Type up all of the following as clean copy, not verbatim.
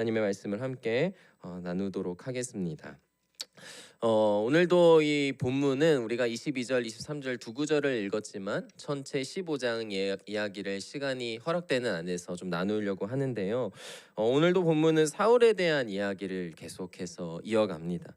하나님의 말씀을 함께 나누도록 하겠습니다. 오늘도 이 본문은 우리가 22절, 23절 두 구절을 읽었지만 전체 15장 이야기를 시간이 허락되는 안에서 좀 나누려고 하는데요. 오늘도 본문은 사울에 대한 이야기를 계속해서 이어갑니다.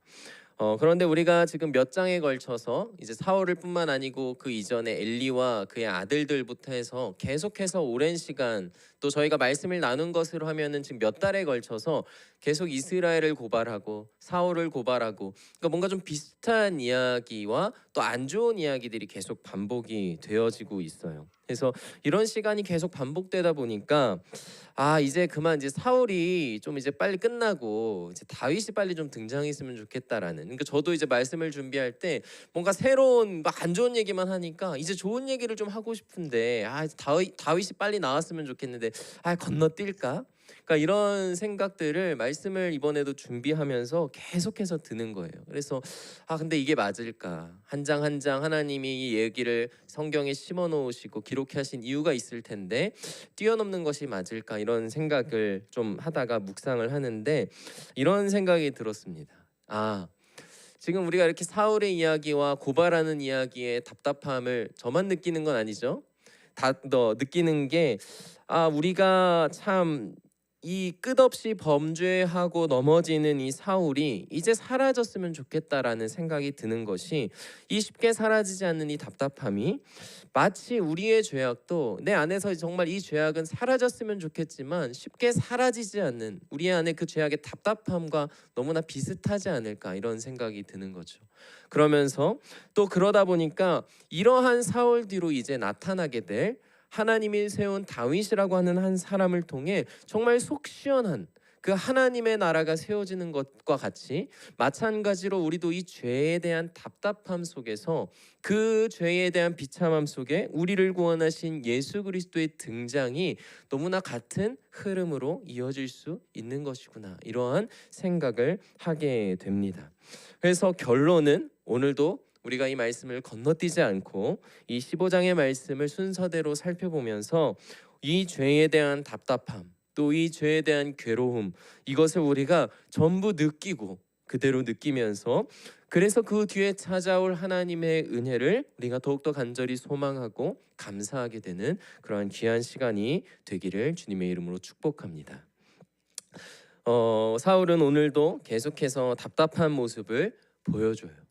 그런데 우리가 지금 몇 장에 걸쳐서 이제 사울을 뿐만 아니고 그 이전에 엘리와 그의 아들들부터 해서 계속해서 오랜 시간, 또 저희가 말씀을 나눈 것으로 하면은 지금 몇 달에 걸쳐서 계속 이스라엘을 고발하고 사울을 고발하고, 그러니까 뭔가 좀 비슷한 이야기와 또 안 좋은 이야기들이 계속 반복이 되어지고 있어요. 그래서 이런 시간이 계속 반복되다 보니까 이제 그만 이제 사울이 좀 이제 빨리 끝나고 이제 다윗이 빨리 좀 등장했으면 좋겠다라는, 그러니까 저도 이제 말씀을 준비할 때 뭔가 새로운 막 안 좋은 얘기만 하니까 이제 좋은 얘기를 좀 하고 싶은데 다윗이 빨리 나왔으면 좋겠는데 건너뛸까? 그러니까 이런 생각들을 말씀을 이번에도 준비하면서 계속해서 드는 거예요. 그래서 근데 이게 맞을까? 한 장 한 장 하나님이 이 얘기를 성경에 심어 놓으시고 기록하신 이유가 있을 텐데 뛰어넘는 것이 맞을까? 이런 생각을 좀 하다가 묵상을 하는데 이런 생각이 들었습니다. 지금 우리가 이렇게 사울의 이야기와 고발하는 이야기의 답답함을 저만 느끼는 건 아니죠? 다 느끼는 게 우리가 참 이 끝없이 범죄하고 넘어지는 이 사울이 이제 사라졌으면 좋겠다라는 생각이 드는 것이, 이 쉽게 사라지지 않는 이 답답함이 마치 우리의 죄악도 내 안에서 정말 이 죄악은 사라졌으면 좋겠지만 쉽게 사라지지 않는 우리 안에 그 죄악의 답답함과 너무나 비슷하지 않을까, 이런 생각이 드는 거죠. 그러면서 또 그러다 보니까 이러한 사울 뒤로 이제 나타나게 될 하나님이 세운 다윗이라고 하는 한 사람을 통해 정말 속 시원한 그 하나님의 나라가 세워지는 것과 같이, 마찬가지로 우리도 이 죄에 대한 답답함 속에서 그 죄에 대한 비참함 속에 우리를 구원하신 예수 그리스도의 등장이 너무나 같은 흐름으로 이어질 수 있는 것이구나, 이러한 생각을 하게 됩니다. 그래서 결론은 오늘도 우리가 이 말씀을 건너뛰지 않고 이 15장의 말씀을 순서대로 살펴보면서 이 죄에 대한 답답함, 또 이 죄에 대한 괴로움, 이것을 우리가 전부 느끼고 그대로 느끼면서, 그래서 그 뒤에 찾아올 하나님의 은혜를 우리가 더욱더 간절히 소망하고 감사하게 되는 그러한 귀한 시간이 되기를 주님의 이름으로 축복합니다. 사울은 오늘도 계속해서 답답한 모습을 보여줘요.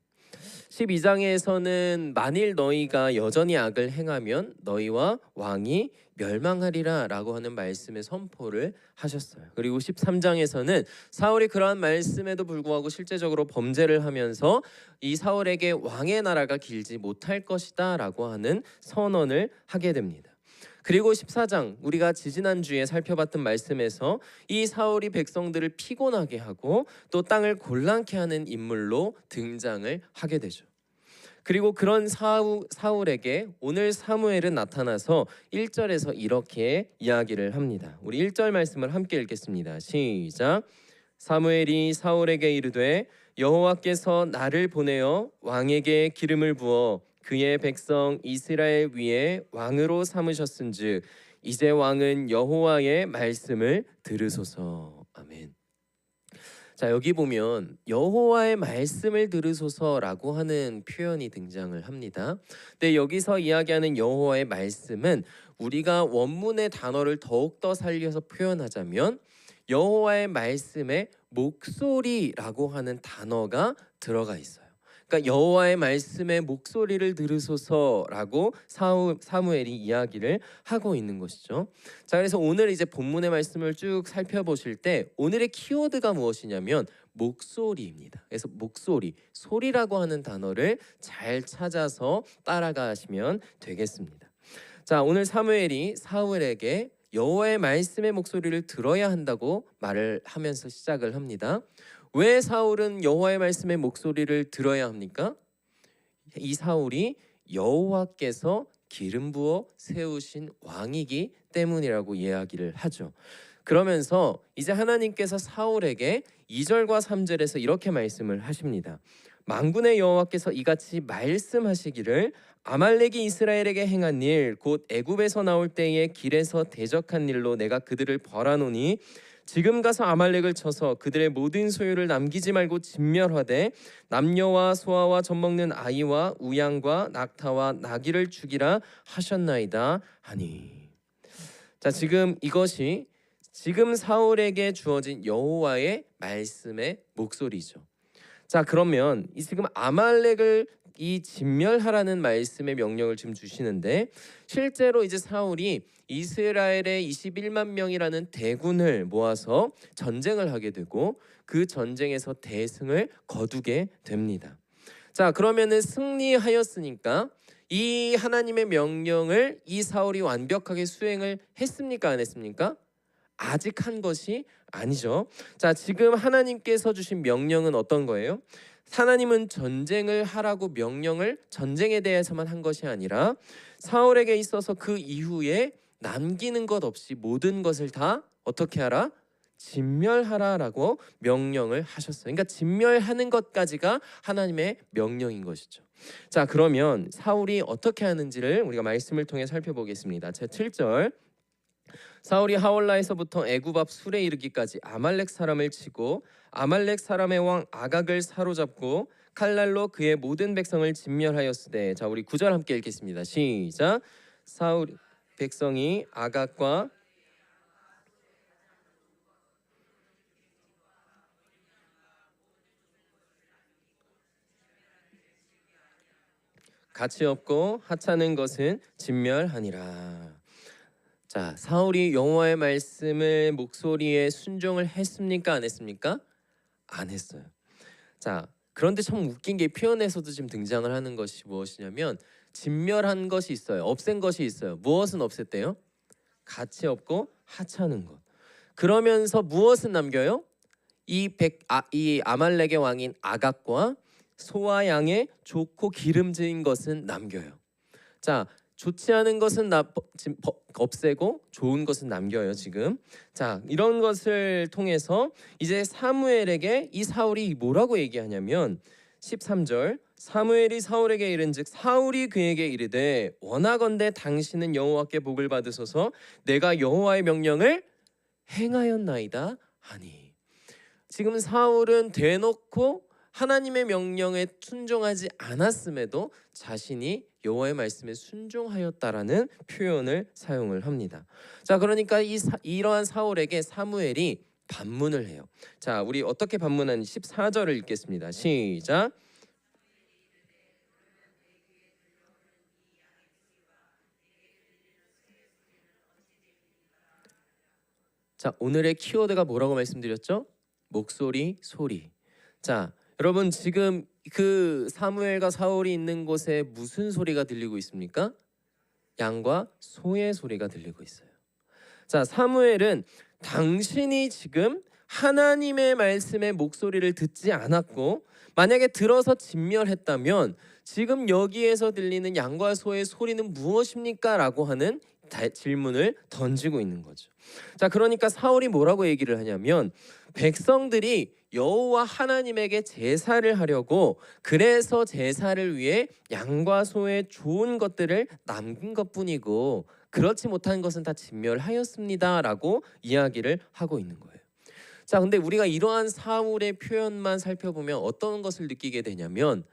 12장에서는 만일 너희가 여전히 악을 행하면 너희와 왕이 멸망하리라 라고 하는 말씀의 선포를 하셨어요. 그리고 13장에서는 사울이 그러한 말씀에도 불구하고 실제적으로 범죄를 하면서 이 사울에게 왕의 나라가 길지 못할 것이다 라고 하는 선언을 하게 됩니다. 그리고 14장, 우리가 지지난주에 살펴봤던 말씀에서 이 사울이 백성들을 피곤하게 하고 또 땅을 곤란케 하는 인물로 등장을 하게 되죠. 그리고 그런 사울에게 오늘 사무엘은 나타나서 1절에서 이렇게 이야기를 합니다. 우리 1절 말씀을 함께 읽겠습니다. 시작. 사무엘이 사울에게 이르되 여호와께서 나를 보내어 왕에게 기름을 부어 그의 백성 이스라엘 위에 왕으로 삼으셨은즉 이제 왕은 여호와의 말씀을 들으소서. 아멘. 자, 여기 보면 여호와의 말씀을 들으소서라고 하는 표현이 등장을 합니다. 근데 여기서 이야기하는 여호와의 말씀은 우리가 원문의 단어를 더욱더 살려서 표현하자면 여호와의 말씀에 목소리라고 하는 단어가 들어가 있어요. 그러니까 여호와의 말씀의 목소리를 들으소서라고 사무엘이 이야기를 하고 있는 것이죠. 자, 그래서 오늘 이제 본문의 말씀을 쭉 살펴보실 때 오늘의 키워드가 무엇이냐면 목소리입니다. 그래서 목소리, 소리라고 하는 단어를 잘 찾아서 따라가시면 되겠습니다. 자, 오늘 사무엘이 사울에게 여호와의 말씀의 목소리를 들어야 한다고 말을 하면서 시작을 합니다. 왜 사울은 여호와의 말씀의 목소리를 들어야 합니까? 이 사울이 여호와께서 기름 부어 세우신 왕이기 때문이라고 이야기를 하죠. 그러면서 이제 하나님께서 사울에게 2절과 3절에서 이렇게 말씀을 하십니다. 만군의 여호와께서 이같이 말씀하시기를 아말렉이 이스라엘에게 행한 일 곧 애굽에서 나올 때에 길에서 대적한 일로 내가 그들을 벌하노니 지금 가서 아말렉을 쳐서 그들의 모든 소유를 남기지 말고 진멸하되 남녀와 소아와 젖먹는 아이와 우양과 낙타와 나귀를 죽이라 하셨나이다 하니. 자, 지금 이것이 지금 사울에게 주어진 여호와의 말씀의 목소리죠. 자, 그러면 이 지금 아말렉을 이 진멸하라는 말씀의 명령을 지금 주시는데, 실제로 이제 사울이 이스라엘의 21만 명이라는 대군을 모아서 전쟁을 하게 되고 그 전쟁에서 대승을 거두게 됩니다. 자, 그러면은 승리하였으니까 이 하나님의 명령을 이 사울이 완벽하게 수행을 했습니까, 안 했습니까? 아직 한 것이 아니죠. 자, 지금 하나님께서 주신 명령은 어떤 거예요? 하나님은 전쟁을 하라고 명령을 전쟁에 대해서만 한 것이 아니라 사울에게 있어서 그 이후에 남기는 것 없이 모든 것을 다 어떻게 하라? 진멸하라라고 명령을 하셨어요. 그러니까 진멸하는 것까지가 하나님의 명령인 것이죠. 자, 그러면 사울이 어떻게 하는지를 우리가 말씀을 통해 살펴보겠습니다. 제 7절, 사울이 하월라에서부터 애굽 앞 술에 이르기까지 아말렉 사람을 치고 아말렉 사람의 왕 아각을 사로잡고 칼날로 그의 모든 백성을 진멸하였으되. 자, 우리 9절 함께 읽겠습니다. 시작. 사울 백성이 아각과 가치 없고 하찮은 것은 진멸하니라. 자, 사울이 여호와의 말씀을 목소리에 순종을 했습니까, 안 했습니까? 안 했어요. 자, 그런데 참 웃긴 게 표현에서도 지금 등장을 하는 것이 무엇이냐면 진멸한 것이 있어요. 없앤 것이 있어요. 무엇은 없앴대요? 가치 없고 하찮은 것. 그러면서 무엇은 남겨요? 이 아말렉의 왕인 아각과 소와 양의 좋고 기름진 것은 남겨요. 자, 좋지 않은 것은 없애고 좋은 것은 남겨요 지금. 자, 이런 것을 통해서 이제 사무엘에게 이 사울이 뭐라고 얘기하냐면 13절, 사무엘이 사울에게 이른즉 사울이 그에게 이르되 원하건대 당신은 여호와께 복을 받으소서 내가 여호와의 명령을 행하였나이다 하니. 지금 사울은 대놓고 하나님의 명령에 순종하지 않았음에도 자신이 여호와의 말씀에 순종하였다라는 표현을 사용을 합니다. 자, 그러니까 이러한 사울에게 사무엘이 반문을 해요. 자, 우리 어떻게 반문하는지 14절을 읽겠습니다. 시작. 자, 오늘의 키워드가 뭐라고 말씀드렸죠? 목소리, 소리. 자, 여러분 지금 그 사무엘과 사울이 있는 곳에 무슨 소리가 들리고 있습니까? 양과 소의 소리가 들리고 있어요. 자, 사무엘은 당신이 지금 하나님의 말씀의 목소리를 듣지 않았고 만약에 들어서 진멸했다면 지금 여기에서 들리는 양과 소의 소리는 무엇입니까? 라고 하는 질문을 던지고 있는 거죠. 자, 그러니까 사울이 뭐라고 얘기를 하냐면 백성들이 여호와 하나님에게 제사를 하려고 그래서 제사를 위해 양과 소의 좋은 것들을 남긴 것뿐이고 그렇지 못한 것은 다 진멸하였습니다라고 이야기를 하고 있는 거예요. 자, 근데 우리가 이러한 사울의 표현만 살펴보면 어떤 것을 느끼게 되냐면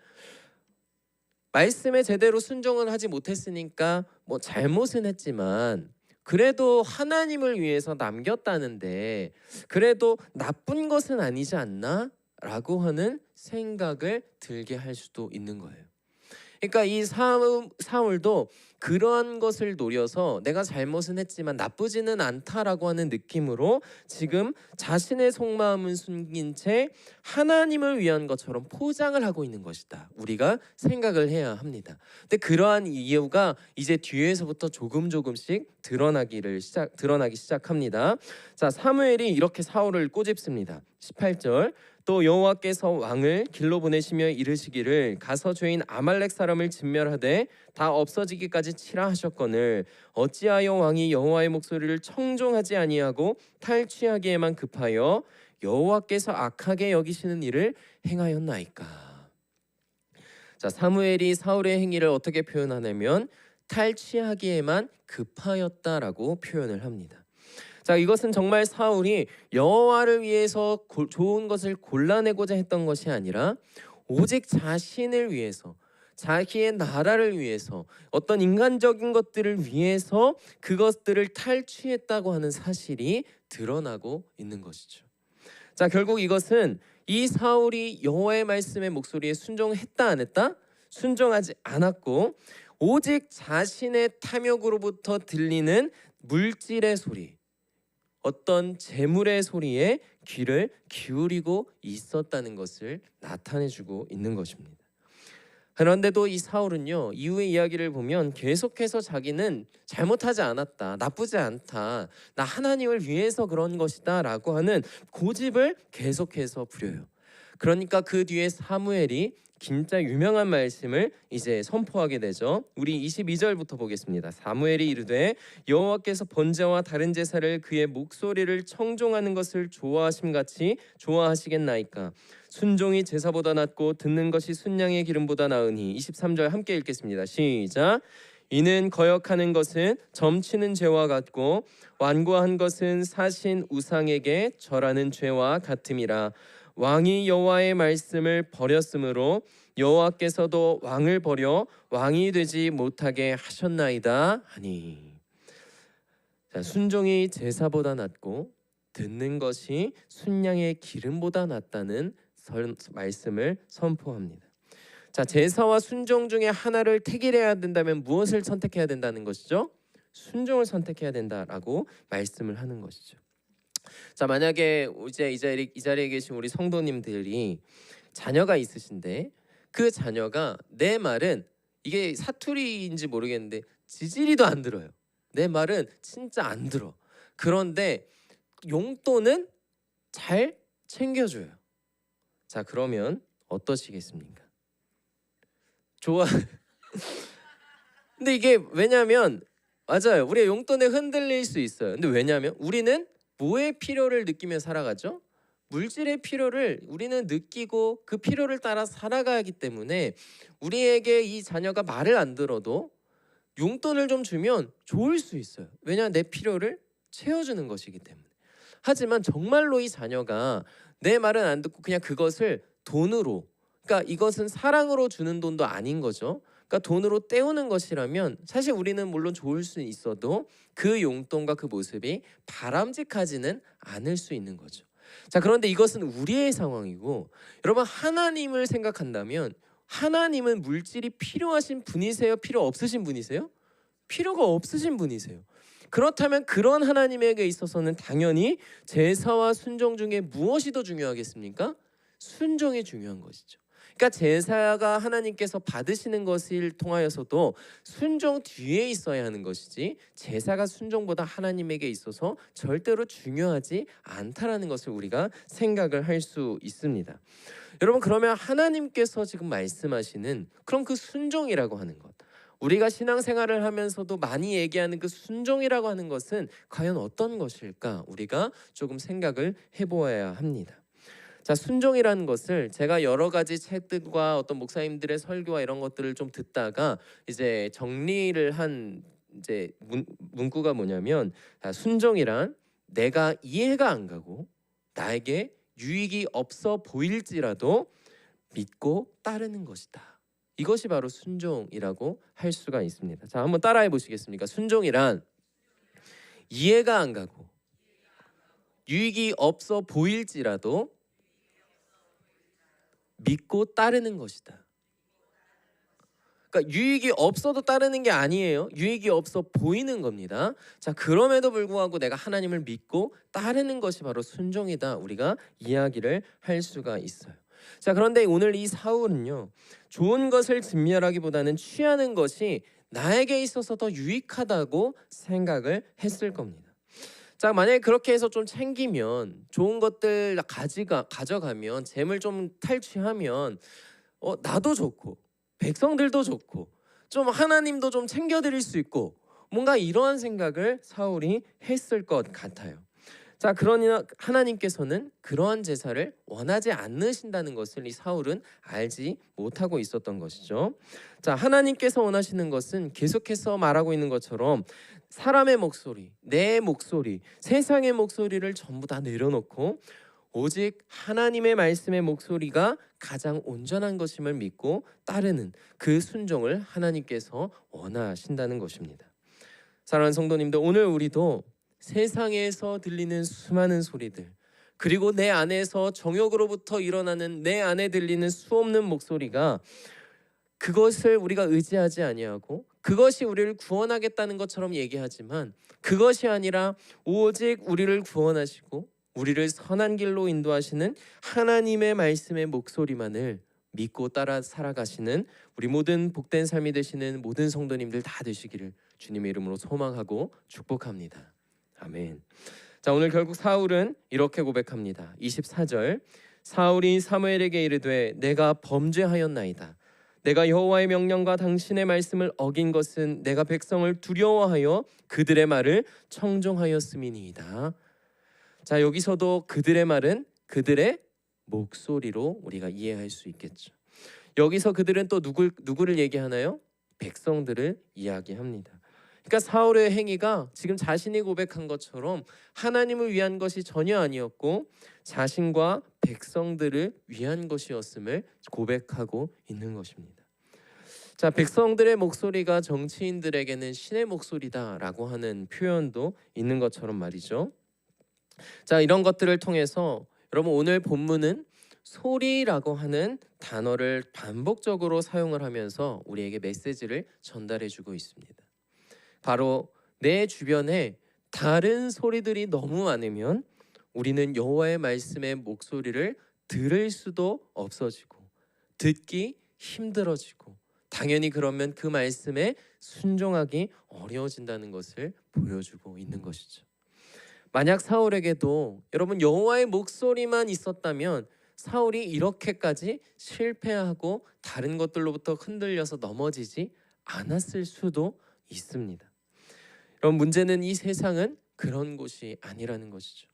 말씀에 제대로 순종을 하지 못했으니까 뭐 잘못은 했지만 그래도 하나님을 위해서 남겼다는데 그래도 나쁜 것은 아니지 않나? 라고 하는 생각을 들게 할 수도 있는 거예요. 그러니까 이 사울도 그러한 것을 노려서 내가 잘못은 했지만 나쁘지는 않다라고 하는 느낌으로 지금 자신의 속마음은 숨긴 채 하나님을 위한 것처럼 포장을 하고 있는 것이다. 우리가 생각을 해야 합니다. 근데 그러한 이유가 이제 뒤에서부터 조금씩 드러나기 시작합니다. 자, 사무엘이 이렇게 사울을 꼬집습니다. 18절, 또 여호와께서 왕을 길로 보내시며 이르시기를 가서 죄인 아말렉 사람을 진멸하되 다 없어지기까지 치라 하셨거늘 어찌하여 왕이 여호와의 목소리를 청종하지 아니하고 탈취하기에만 급하여 여호와께서 악하게 여기시는 일을 행하였나이까. 자, 사무엘이 사울의 행위를 어떻게 표현하냐면 탈취하기에만 급하였다라고 표현을 합니다. 자, 이것은 정말 사울이 여호와를 위해서 좋은 것을 골라내고자 했던 것이 아니라 오직 자신을 위해서, 자기의 나라를 위해서, 어떤 인간적인 것들을 위해서 그것들을 탈취했다고 하는 사실이 드러나고 있는 것이죠. 자, 결국 이것은 이 사울이 여호와의 말씀의 목소리에 순종했다 안 했다? 순종하지 않았고 오직 자신의 탐욕으로부터 들리는 물질의 소리, 어떤 재물의 소리에 귀를 기울이고 있었다는 것을 나타내주고 있는 것입니다. 그런데도 이 사울은요, 이후의 이야기를 보면 계속해서 자기는 잘못하지 않았다, 나쁘지 않다, 나 하나님을 위해서 그런 것이다 라고 하는 고집을 계속해서 부려요. 그러니까 그 뒤에 사무엘이 진짜 유명한 말씀을 이제 선포하게 되죠. 우리 22절부터 보겠습니다. 사무엘이 이르되 여호와께서 번제와 다른 제사를 그의 목소리를 청종하는 것을 좋아하심같이 좋아하시겠나이까. 순종이 제사보다 낫고 듣는 것이 순양의 기름보다 나으니. 23절 함께 읽겠습니다. 시작. 이는 거역하는 것은 점치는 죄와 같고 완고한 것은 사신 우상에게 절하는 죄와 같음이라. 왕이 여호와의 말씀을 버렸으므로 여호와께서도 왕을 버려 왕이 되지 못하게 하셨나이다 하니. 자, 순종이 제사보다 낫고 듣는 것이 순양의 기름보다 낫다는 말씀을 선포합니다. 자, 제사와 순종 중에 하나를 택일해야 된다면 무엇을 선택해야 된다는 것이죠? 순종을 선택해야 된다라고 말씀을 하는 것이죠. 자, 만약에 이제 이 자리에 계신 우리 성도님들이 자녀가 있으신데 그 자녀가 내 말은, 이게 사투리인지 모르겠는데 지지리도 안 들어요. 내 말은 진짜 안 들어. 그런데 용돈은 잘 챙겨줘요. 자, 그러면 어떠시겠습니까? 좋아. 근데 이게 왜냐면 맞아요. 우리가 용돈에 흔들릴 수 있어요. 근데 왜냐면 우리는 뭐의 필요를 느끼며 살아가죠? 물질의 필요를 우리는 느끼고 그 필요를 따라 살아가기 때문에 우리에게 이 자녀가 말을 안 들어도 용돈을 좀 주면 좋을 수 있어요. 왜냐하면 내 필요를 채워주는 것이기 때문에. 하지만 정말로 이 자녀가 내 말은 안 듣고 그냥 그것을 돈으로, 그러니까 이것은 사랑으로 주는 돈도 아닌 거죠. 그러니까 돈으로 때우는 것이라면 사실 우리는 물론 좋을 수 있어도 그 용돈과 그 모습이 바람직하지는 않을 수 있는 거죠. 자, 그런데 이것은 우리의 상황이고, 여러분 하나님을 생각한다면 하나님은 물질이 필요하신 분이세요? 필요 없으신 분이세요? 필요가 없으신 분이세요. 그렇다면 그런 하나님에게 있어서는 당연히 제사와 순종 중에 무엇이 더 중요하겠습니까? 순종이 중요한 것이죠. 그러니까 제사가 하나님께서 받으시는 것을 통하여서도 순종 뒤에 있어야 하는 것이지, 제사가 순종보다 하나님에게 있어서 절대로 중요하지 않다라는 것을 우리가 생각을 할 수 있습니다. 여러분, 그러면 하나님께서 지금 말씀하시는 그럼 그 순종이라고 하는 것, 우리가 신앙생활을 하면서도 많이 얘기하는 그 순종이라고 하는 것은 과연 어떤 것일까? 우리가 조금 생각을 해보아야 합니다. 자, 순종이라는 것을 제가 여러 가지 책들과 어떤 목사님들의 설교와 이런 것들을 좀 듣다가 이제 정리를 한 이제 문구가 뭐냐면, 순종이란 내가 이해가 안 가고 나에게 유익이 없어 보일지라도 믿고 따르는 것이다. 이것이 바로 순종이라고 할 수가 있습니다. 자, 한번 따라해 보시겠습니까? 순종이란 이해가 안 가고 유익이 없어 보일지라도 믿고 따르는 것이다. 그러니까 유익이 없어도 따르는 게 아니에요. 유익이 없어 보이는 겁니다. 자, 그럼에도 불구하고 내가 하나님을 믿고 따르는 것이 바로 순종이다. 우리가 이야기를 할 수가 있어요. 자, 그런데 오늘 이 사울은요, 좋은 것을 진멸하기보다는 취하는 것이 나에게 있어서 더 유익하다고 생각을 했을 겁니다. 자, 만약에 그렇게 해서 좀 챙기면, 좋은 것들 가져가면, 재물 좀 탈취하면 나도 좋고 백성들도 좋고 좀 하나님도 좀 챙겨드릴 수 있고, 뭔가 이러한 생각을 사울이 했을 것 같아요. 자, 그러나 하나님께서는 그러한 제사를 원하지 않으신다는 것을 이 사울은 알지 못하고 있었던 것이죠. 자, 하나님께서 원하시는 것은 계속해서 말하고 있는 것처럼 사람의 목소리, 내 목소리, 세상의 목소리를 전부 다 내려놓고 오직 하나님의 말씀의 목소리가 가장 온전한 것임을 믿고 따르는 그 순종을 하나님께서 원하신다는 것입니다. 사랑하는 성도님들, 오늘 우리도 세상에서 들리는 수많은 소리들, 그리고 내 안에서 정욕으로부터 일어나는 내 안에 들리는 수없는 목소리가 그것을 우리가 의지하지 아니하고 그것이 우리를 구원하겠다는 것처럼 얘기하지만 그것이 아니라 오직 우리를 구원하시고 우리를 선한 길로 인도하시는 하나님의 말씀의 목소리만을 믿고 따라 살아가시는 우리 모든 복된 삶이 되시는 모든 성도님들 다 되시기를 주님의 이름으로 소망하고 축복합니다. 아멘. 자, 오늘 결국 사울은 이렇게 고백합니다. 24절, 사울이 사무엘에게 이르되 내가 범죄하였나이다. 내가 여호와의 명령과 당신의 말씀을 어긴 것은 내가 백성을 두려워하여 그들의 말을 청종하였음이니이다. 자, 여기서도 그들의 말은 그들의 목소리로 우리가 이해할 수 있겠죠. 여기서 그들은 또 누구를 얘기하나요? 백성들을 이야기합니다. 그러니까 사울의 행위가 지금 자신이 고백한 것처럼 하나님을 위한 것이 전혀 아니었고 자신과 백성들을 위한 것이었음을 고백하고 있는 것입니다. 자, 백성들의 목소리가 정치인들에게는 신의 목소리다라고 하는 표현도 있는 것처럼 말이죠. 자, 이런 것들을 통해서 여러분 오늘 본문은 소리라고 하는 단어를 반복적으로 사용을 하면서 우리에게 메시지를 전달해주고 있습니다. 바로 내 주변에 다른 소리들이 너무 많으면 우리는 여호와의 말씀의 목소리를 들을 수도 없어지고 듣기 힘들어지고 당연히 그러면 그 말씀에 순종하기 어려워진다는 것을 보여주고 있는 것이죠. 만약 사울에게도 여러분 여호와의 목소리만 있었다면 사울이 이렇게까지 실패하고 다른 것들로부터 흔들려서 넘어지지 않았을 수도 있습니다. 여러분 문제는 이 세상은 그런 곳이 아니라는 것이죠.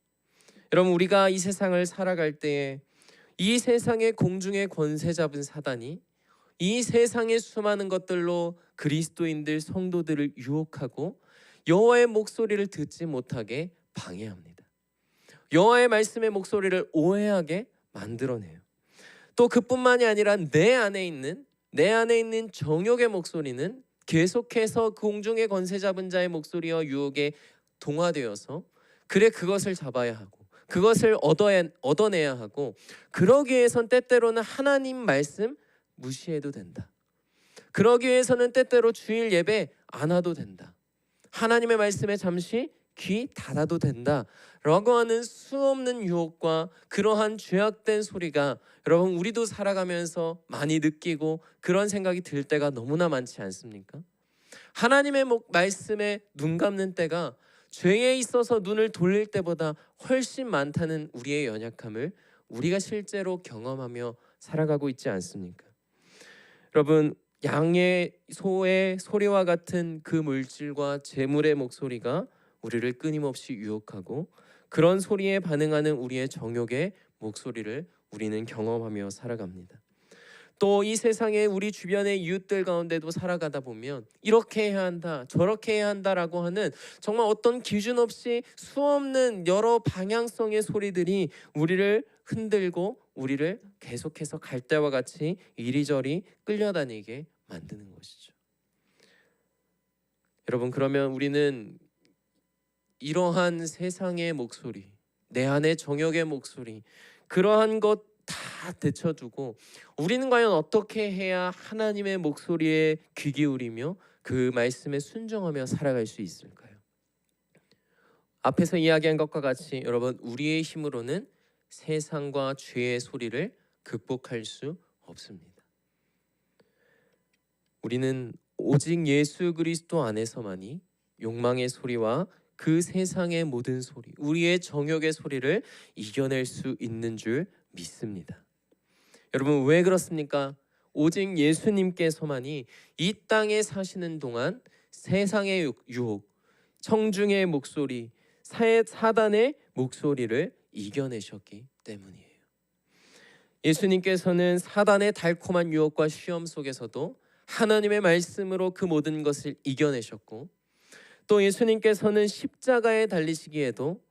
여러분 우리가 이 세상을 살아갈 때에 이 세상의 공중의 권세 잡은 사단이 이 세상의 수많은 것들로 그리스도인들 성도들을 유혹하고 여호와의 목소리를 듣지 못하게 방해합니다. 여호와의 말씀의 목소리를 오해하게 만들어내요. 또 그뿐만이 아니라 내 안에 있는 정욕의 목소리는 계속해서 공중의 권세 잡은 자의 목소리와 유혹에 동화되어서 그래 그것을 잡아야 하고 그것을 얻어내야 하고 그러기 위해선 때때로는 하나님 말씀 무시해도 된다. 그러기 위해서는 때때로 주일 예배 안 와도 된다. 하나님의 말씀에 잠시 귀 닫아도 된다 라고 하는 수없는 유혹과 그러한 죄악된 소리가 여러분 우리도 살아가면서 많이 느끼고 그런 생각이 들 때가 너무나 많지 않습니까? 하나님의 말씀에 눈 감는 때가 죄에 있어서 눈을 돌릴 때보다 훨씬 많다는 우리의 연약함을 우리가 실제로 경험하며 살아가고 있지 않습니까? 여러분 양의 소의 소리와 같은 그 물질과 재물의 목소리가 우리를 끊임없이 유혹하고 그런 소리에 반응하는 우리의 정욕의 목소리를 우리는 경험하며 살아갑니다. 또 이 세상에 우리 주변의 이웃들 가운데도 살아가다 보면 이렇게 해야 한다 저렇게 해야 한다라고 하는 정말 어떤 기준 없이 수없는 여러 방향성의 소리들이 우리를 흔들고 우리를 계속해서 갈대와 같이 이리저리 끌려다니게 만드는 것이죠. 여러분 그러면 우리는 이러한 세상의 목소리, 내 안의 정욕의 목소리, 그러한 것 다 제쳐두고 우리는 과연 어떻게 해야 하나님의 목소리에 귀 기울이며 그 말씀에 순종하며 살아갈 수 있을까요? 앞에서 이야기한 것과 같이 여러분 우리의 힘으로는 세상과 죄의 소리를 극복할 수 없습니다. 우리는 오직 예수 그리스도 안에서만이 욕망의 소리와 그 세상의 모든 소리, 우리의 정욕의 소리를 이겨낼 수 있는 줄 믿습니다. 여러분 왜 그렇습니까? 오직 예수님께서만이 이 땅에 사시는 동안 세상의 유혹, 청중의 목소리, 사단의 목소리를 이겨내셨기 때문이에요. 예수님께서는 사단의 달콤한 유혹과 시험 속에서도 하나님의 말씀으로 그 모든 것을 이겨내셨고, 또 예수님께서는 십자가에 달리시기에도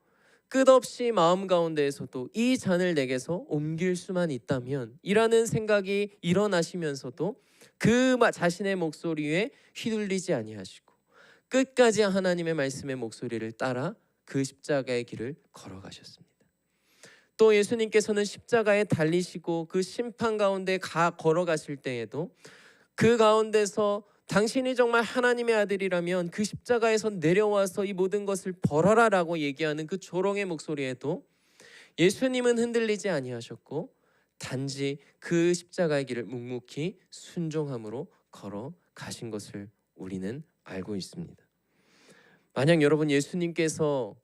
끝없이 마음 가운데에서도 이 잔을 내게서 옮길 수만 있다면 이라는 생각이 일어나시면서도 그 자신의 목소리에 휘둘리지 아니하시고 끝까지 하나님의 말씀의 목소리를 따라 그 십자가의 길을 걸어가셨습니다. 또 예수님께서는 십자가에 달리시고 그 심판 가운데 걸어가실 때에도 그 가운데서 당신이 정말 하나님의 아들이라면 그 십자가에서 내려와서 이 모든 것을 벌하라라고 얘기하는 그 조롱의 목소리에도 예수님은 흔들리지 아니하셨고 단지 그 십자가의 길을 묵묵히 순종함으로 걸어가신 것을 우리는 알고 있습니다. 만약 여러분 예수님께서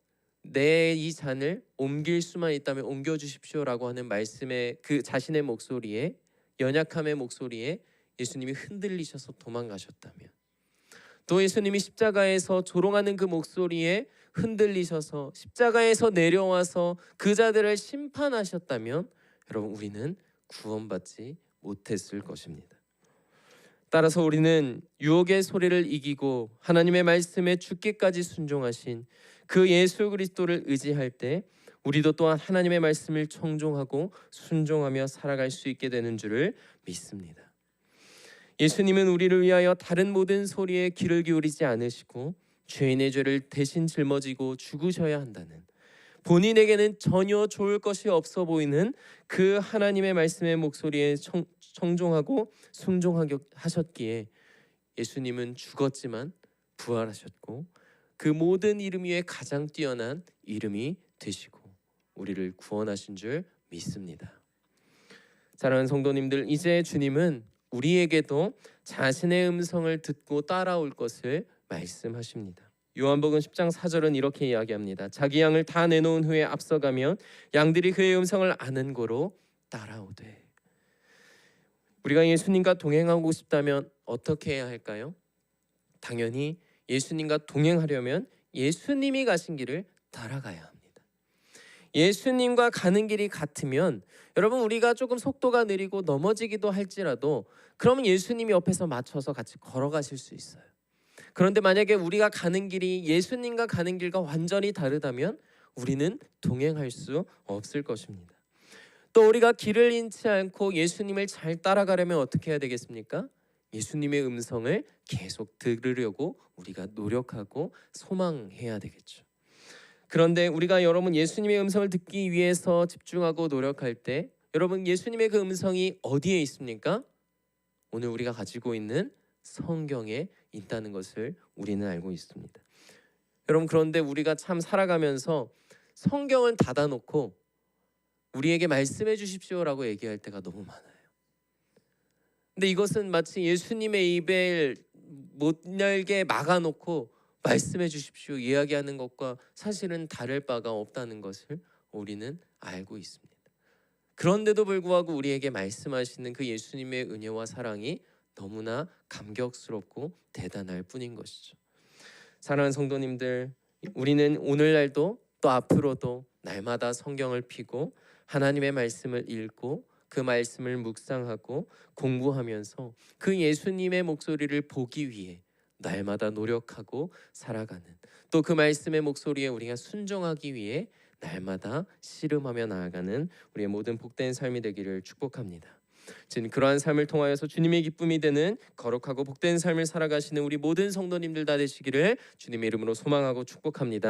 내 이 잔을 옮길 수만 있다면 옮겨주십시오라고 하는 말씀에 그 자신의 목소리에, 연약함의 목소리에 예수님이 흔들리셔서 도망가셨다면, 또 예수님이 십자가에서 조롱하는 그 목소리에 흔들리셔서 십자가에서 내려와서 그 자들을 심판하셨다면 여러분 우리는 구원받지 못했을 것입니다. 따라서 우리는 유혹의 소리를 이기고 하나님의 말씀에 죽기까지 순종하신 그 예수 그리스도를 의지할 때 우리도 또한 하나님의 말씀을 청종하고 순종하며 살아갈 수 있게 되는 줄을 믿습니다. 예수님은 우리를 위하여 다른 모든 소리에 귀를 기울이지 않으시고 죄인의 죄를 대신 짊어지고 죽으셔야 한다는, 본인에게는 전혀 좋을 것이 없어 보이는 그 하나님의 말씀의 목소리에 청종하고 순종하셨기에 예수님은 죽었지만 부활하셨고 그 모든 이름 위에 가장 뛰어난 이름이 되시고 우리를 구원하신 줄 믿습니다. 사랑하는 성도님들, 이제 주님은 우리에게도 자신의 음성을 듣고 따라올 것을 말씀하십니다. 요한복음 10장 4절은 이렇게 이야기합니다. 자기 양을 다 내놓은 후에 앞서가면 양들이 그의 음성을 아는 고로 따라오되. 우리가 예수님과 동행하고 싶다면 어떻게 해야 할까요? 당연히 예수님과 동행하려면 예수님이 가신 길을 따라가야 합니다. 예수님과 가는 길이 같으면 여러분 우리가 조금 속도가 느리고 넘어지기도 할지라도 그러면 예수님이 옆에서 맞춰서 같이 걸어가실 수 있어요. 그런데 만약에 우리가 가는 길이 예수님과 가는 길과 완전히 다르다면 우리는 동행할 수 없을 것입니다. 또 우리가 길을 잃지 않고 예수님을 잘 따라가려면 어떻게 해야 되겠습니까? 예수님의 음성을 계속 들으려고 우리가 노력하고 소망해야 되겠죠. 그런데 우리가 여러분 예수님의 음성을 듣기 위해서 집중하고 노력할 때 여러분 예수님의 그 음성이 어디에 있습니까? 오늘 우리가 가지고 있는 성경에 있다는 것을 우리는 알고 있습니다. 여러분 그런데 우리가 참 살아가면서 성경을 닫아놓고 우리에게 말씀해 주십시오라고 얘기할 때가 너무 많아요. 근데 이것은 마치 예수님의 입을 못 열게 막아놓고 말씀해 주십시오 이야기하는 것과 사실은 다를 바가 없다는 것을 우리는 알고 있습니다. 그런데도 불구하고 우리에게 말씀하시는 그 예수님의 은혜와 사랑이 너무나 감격스럽고 대단할 뿐인 것이죠. 사랑하는 성도님들, 우리는 오늘날도 또 앞으로도 날마다 성경을 펴고 하나님의 말씀을 읽고 그 말씀을 묵상하고 공부하면서 그 예수님의 목소리를 보기 위해 날마다 노력하고 살아가는, 또 그 말씀의 목소리에 우리가 순종하기 위해 날마다 씨름하며 나아가는 우리의 모든 복된 삶이 되기를 축복합니다. 지금 그러한 삶을 통하여서 주님의 기쁨이 되는 거룩하고 복된 삶을 살아가시는 우리 모든 성도님들 다 되시기를 주님의 이름으로 소망하고 축복합니다.